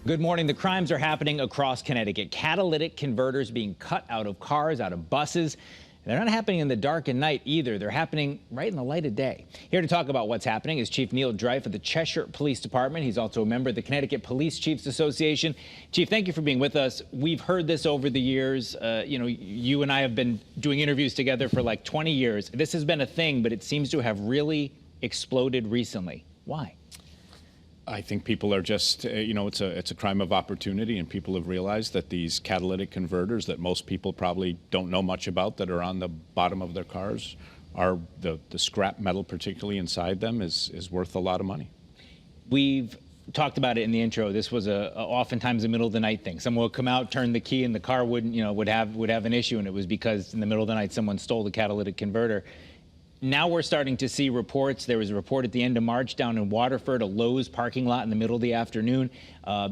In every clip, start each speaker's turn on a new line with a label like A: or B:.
A: Good morning. The crimes are happening across Connecticut. Catalytic converters being cut out of cars, out of buses. They're not happening in the dark and night either. They're happening right in the light of day. Here to talk about what's happening is Chief Neil Dreif of the Cheshire Police Department. He's also a member of the Connecticut Police Chiefs Association. Chief, thank you for being with us. We've heard this over the years. You and I have been doing interviews together for like 20 years. This has been a thing, but it seems to have really exploded recently. Why?
B: I think people are just, it's a crime of opportunity, and people have realized that these catalytic converters that most people probably don't know much about that are on the bottom of their cars are the scrap metal, particularly inside them, is worth a lot of money.
A: We've talked about it in the intro. This was oftentimes a middle of the night thing. Someone would come out, turn the key, and the car would have an issue, and it was because in the middle of the night someone stole the catalytic converter. Now we're starting to see reports. There was a report at the end of March down in Waterford, a Lowe's parking lot in the middle of the afternoon.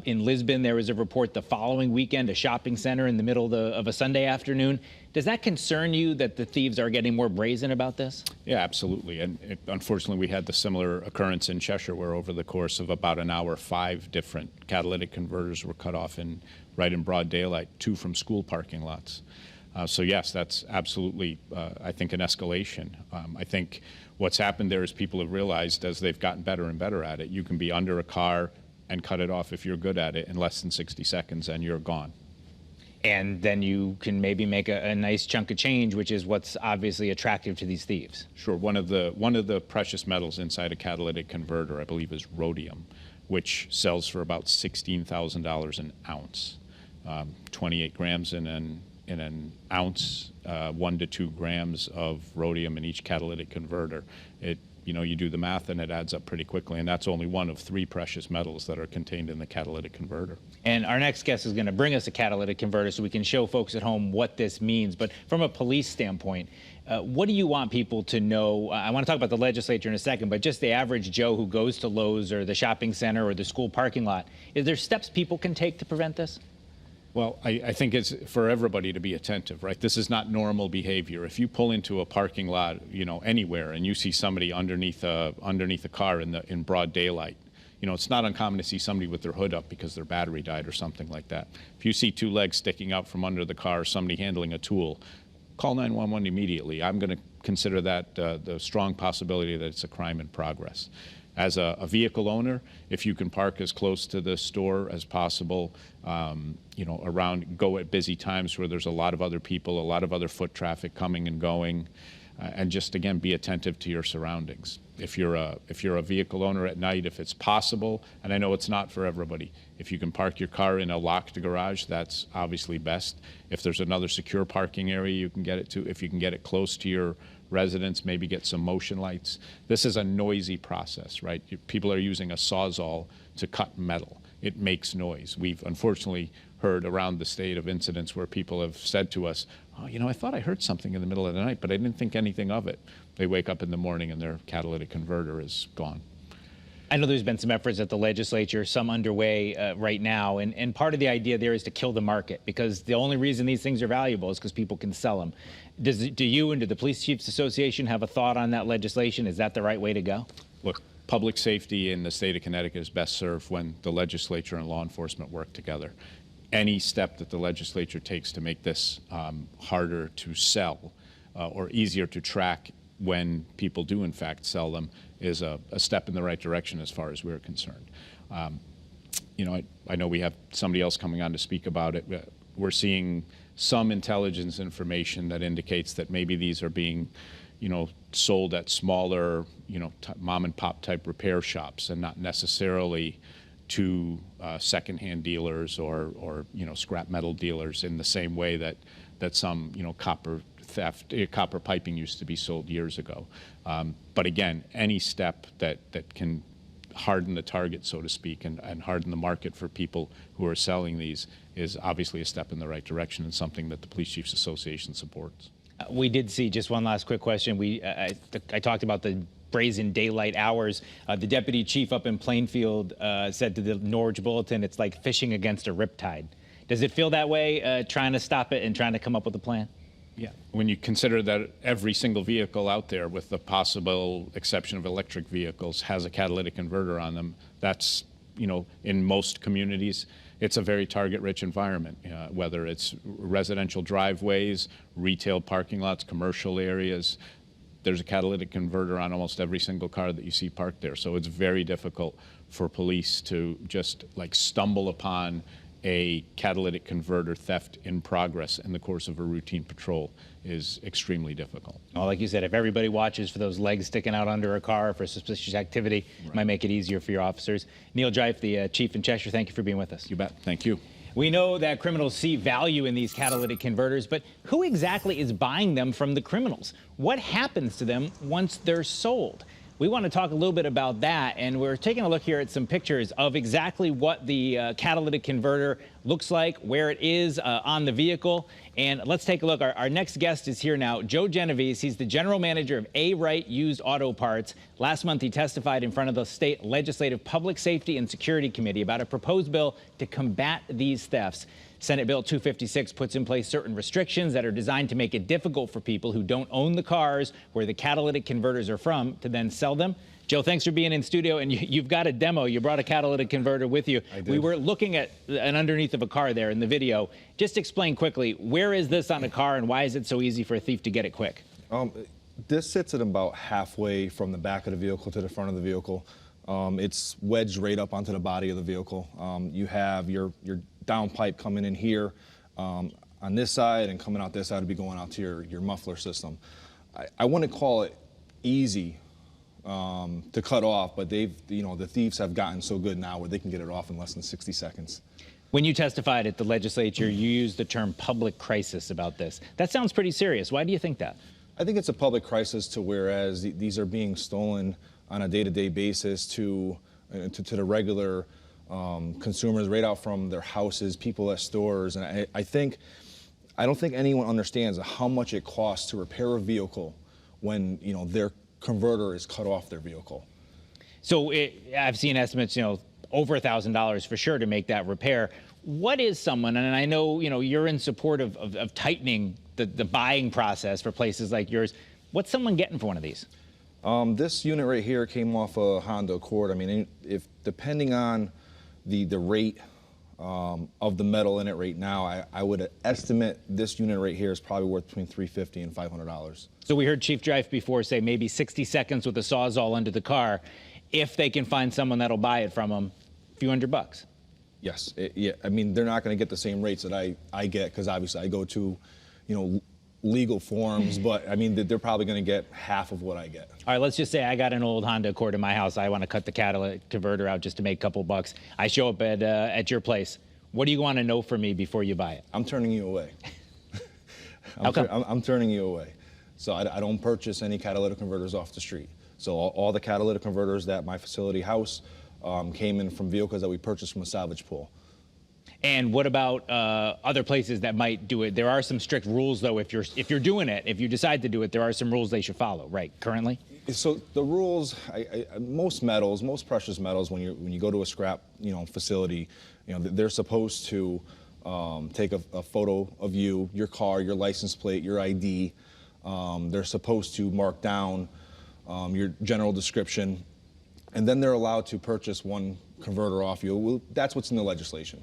A: In Lisbon, there was a report the following weekend, a shopping center in the middle of a Sunday afternoon. Does that concern you that the thieves are getting more brazen about this?
B: Yeah, absolutely. And unfortunately, we had the similar occurrence in Cheshire, where over the course of about an hour, 5 different catalytic converters were cut off right in broad daylight, 2 from school parking lots. So yes, that's absolutely, I think, an escalation. I think what's happened there is people have realized, as they've gotten better and better at it, you can be under a car and cut it off if you're good at it in less than 60 seconds, and you're gone.
A: And then you can maybe make a nice chunk of change, which is what's obviously attractive to these thieves.
B: Sure. One of the precious metals inside a catalytic converter, I believe, is rhodium, which sells for about $16,000 an ounce. 28 grams in an ounce, 1 to 2 grams of rhodium in each catalytic converter. You do the math and it adds up pretty quickly, and that's only one of 3 precious metals that are contained in the catalytic converter.
A: And our next guest is going to bring us a catalytic converter so we can show folks at home what this means. But from a police standpoint, what do you want people to know? I want to talk about the legislature in a second, but just the average Joe who goes to Lowe's or the shopping center or the school parking lot, is there steps people can take to prevent this?
B: Well, I think it's for everybody to be attentive, right? This is not normal behavior. If you pull into a parking lot, anywhere, and you see somebody underneath a car in broad daylight, it's not uncommon to see somebody with their hood up because their battery died or something like that. If you see 2 legs sticking out from under the car, somebody handling a tool, call 911 immediately. I'm going to consider that the strong possibility that it's a crime in progress. As a vehicle owner, if you can park as close to the store as possible, go at busy times where there's a lot of other people, a lot of other foot traffic coming and going, and just, again, be attentive to your surroundings. If you're a vehicle owner at night, if it's possible, and I know it's not for everybody, if you can park your car in a locked garage, that's obviously best. If there's another secure parking area you can get it to, if you can get it close to your residents, maybe get some motion lights. This is a noisy process, right? People are using a Sawzall to cut metal. It makes noise. We've unfortunately heard around the state of incidents where people have said to us, oh, I thought I heard something in the middle of the night, but I didn't think anything of it. They wake up in the morning and their catalytic converter is gone.
A: I know there's been some efforts at the legislature, some underway right now, and part of the idea there is to kill the market, because the only reason these things are valuable is because people can sell them. Do you and do the Police Chiefs Association have a thought on that legislation? Is that the right way to go?
B: Look, public safety in the state of Connecticut is best served when the legislature and law enforcement work together. Any step that the legislature takes to make this harder to sell or easier to track when people do in fact sell them is a step in the right direction as far as we're concerned. I know we have somebody else coming on to speak about it. We're seeing some intelligence information that indicates that maybe these are being, sold at smaller, mom and pop type repair shops, and not necessarily to secondhand dealers or scrap metal dealers in the same way that some, copper piping used to be sold years ago. But again, any step that can harden the target, so to speak, and harden the market for people who are selling these is obviously a step in the right direction, and something that the Police Chiefs Association supports.
A: We did see, just one last quick question. I talked about the brazen daylight hours. The deputy chief up in Plainfield said to the Norwich Bulletin, it's like fishing against a riptide. Does it feel that way, trying to stop it and trying to come up with a plan?
B: Yeah. When you consider that every single vehicle out there, with the possible exception of electric vehicles, has a catalytic converter on them, that's in most communities, it's a very target-rich environment, whether it's residential driveways, retail parking lots, commercial areas. There's a catalytic converter on almost every single car that you see parked there. So it's very difficult for police to just stumble upon a catalytic converter theft in progress in the course of a routine patrol is extremely difficult.
A: Well, like you said, if everybody watches for those legs sticking out under a car for suspicious activity, it might make it easier for your officers. Neil Drive, the chief in Cheshire, thank you for being with us.
B: You bet. Thank you.
A: We know that criminals see value in these catalytic converters, but who exactly is buying them from the criminals? What happens to them once they're sold? We want to talk a little bit about that, and we're taking a look here at some pictures of exactly what the catalytic converter looks like, where it is on the vehicle. And let's take a look. Our next guest is here now, Joe Genovese. He's the general manager of A-Right Used Auto Parts. Last month, he testified in front of the State Legislative Public Safety and Security Committee about a proposed bill to combat these thefts. Senate Bill 256 puts in place certain restrictions that are designed to make it difficult for people who don't own the cars where the catalytic converters are from to then sell them. Joe, thanks for being in studio, and you've got a demo. You brought a catalytic converter with you.
C: I did.
A: We were looking at an underneath of a car there in the video. Just explain quickly, where is this on a car, and why is it so easy for a thief to get it quick?
C: This sits at about halfway from the back of the vehicle to the front of the vehicle. It's wedged right up onto the body of the vehicle. You have your downpipe coming in here on this side, and coming out this side would be going out to your muffler system. I wouldn't call it easy to cut off, but the thieves have gotten so good now where they can get it off in less than 60 seconds.
A: When you testified at the legislature, you used the term public crisis about this. That sounds pretty serious. Why do you think that?
C: I think it's a public crisis to whereas these are being stolen on a day-to-day basis to the regular consumers right out from their houses, people at stores. And I don't think anyone understands how much it costs to repair a vehicle when their converter is cut off their vehicle.
A: So I've seen estimates, over $1,000 for sure to make that repair. What is someone, and I know you're in support of tightening the buying process for places like yours. What's someone getting for one of these?
C: This unit right here came off a Honda Accord. I mean, if depending on the rate of the metal in it right now, I would estimate this unit right here is probably worth between $350 and $500.
A: So we heard Chief Drive before say maybe 60 seconds with a Sawzall under the car. If they can find someone that'll buy it from them, a few $100.
C: Yes, yeah. I mean, they're not going to get the same rates that I get because obviously I go to, legal forms, but I mean, they're probably going to get half of what I get.
A: All right, let's just say I got an old Honda Accord in my house. I want to cut the catalytic converter out just to make a couple bucks. I show up at your place. What do you want to know from me before you buy it?
C: I'm turning you away. I'm turning you away. So I don't purchase any catalytic converters off the street. So all the catalytic converters that my facility house came in from vehicles that we purchased from a salvage pool.
A: And what about other places that might do it? There are some strict rules, though. If you're doing it, if you decide to do it, there are some rules they should follow, right? Currently.
C: So the rules, most metals, most precious metals, when you go to a scrap, facility, they're supposed to take a photo of you, your car, your license plate, your ID. They're supposed to mark down your general description, and then they're allowed to purchase one converter off you. Well, that's what's in the legislation.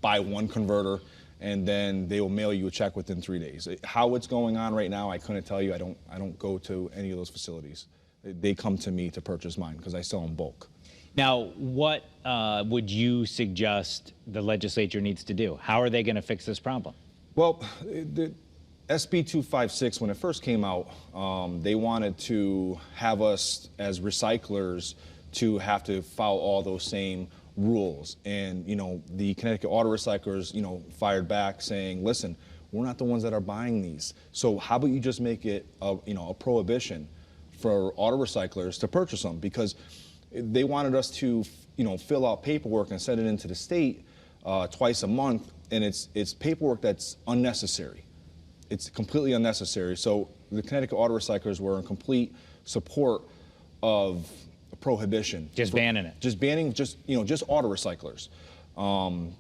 C: Buy one converter, and then they will mail you a check within 3 days. How it's going on right now, I couldn't tell you. I don't go to any of those facilities. They come to me to purchase mine because I sell in bulk.
A: Now, what would you suggest the legislature needs to do? How are they going to fix this problem?
C: Well, the SB 256, when it first came out, they wanted to have us as recyclers to have to follow all those same rules. And, the Connecticut auto recyclers, fired back saying, listen, we're not the ones that are buying these. So how about you just make it a prohibition for auto recyclers to purchase them? Because they wanted us to, fill out paperwork and send it into the state twice a month, and it's paperwork that's unnecessary. It's completely unnecessary. So the Connecticut auto recyclers were in complete support of prohibition.
A: Just banning it.
C: Just banning, just auto recyclers.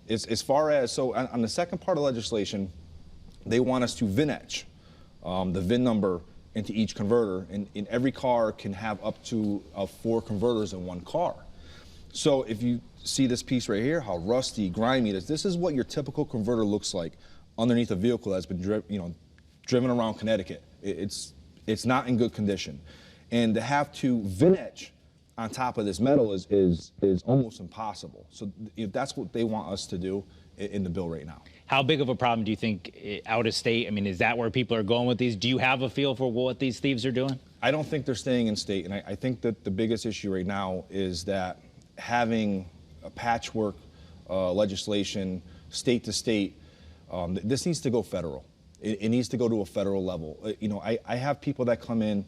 C: As far as, so on the second part of legislation, they want us to VIN etch the VIN number into each converter, and every car can have up to 4 converters in one car. So if you see this piece right here, how rusty, grimy it is, this is what your typical converter looks like underneath a vehicle that's been driven around Connecticut. It's not in good condition. And to have to vintage on top of this metal is almost impossible. So if that's what they want us to do in the bill right now.
A: How big of a problem do you think out of state? I mean, is that where people are going with these? Do you have a feel for what these thieves are doing?
C: I don't think they're staying in state, and I think that the biggest issue right now is that having a patchwork legislation, state to state, this needs to go federal. It needs to go to a federal level. I have people that come in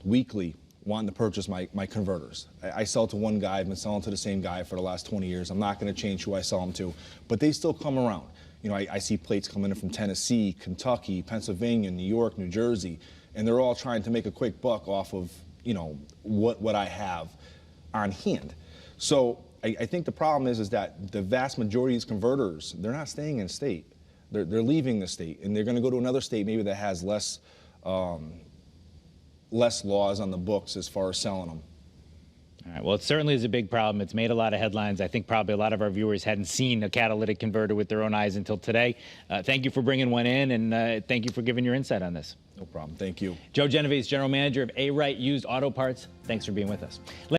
C: weekly wanting to purchase my converters. I sell to one guy, I've been selling to the same guy for the last 20 years. I'm not going to change who I sell them to, but they still come around. I see plates coming in from Tennessee, Kentucky, Pennsylvania, New York, New Jersey, and they're all trying to make a quick buck off of, what I have on hand. So I think the problem is that the vast majority of these converters, they're not staying in state. They're leaving the state, and they're going to go to another state maybe that has less laws on the books as far as selling them.
A: All right, well, it certainly is a big problem. It's made a lot of headlines. I think probably a lot of our viewers hadn't seen a catalytic converter with their own eyes until today. Thank you for bringing one in, and thank you for giving your insight on this.
C: No problem. Thank you.
A: Joe Genovese, General Manager of A-Right Used Auto Parts. Thanks for being with us.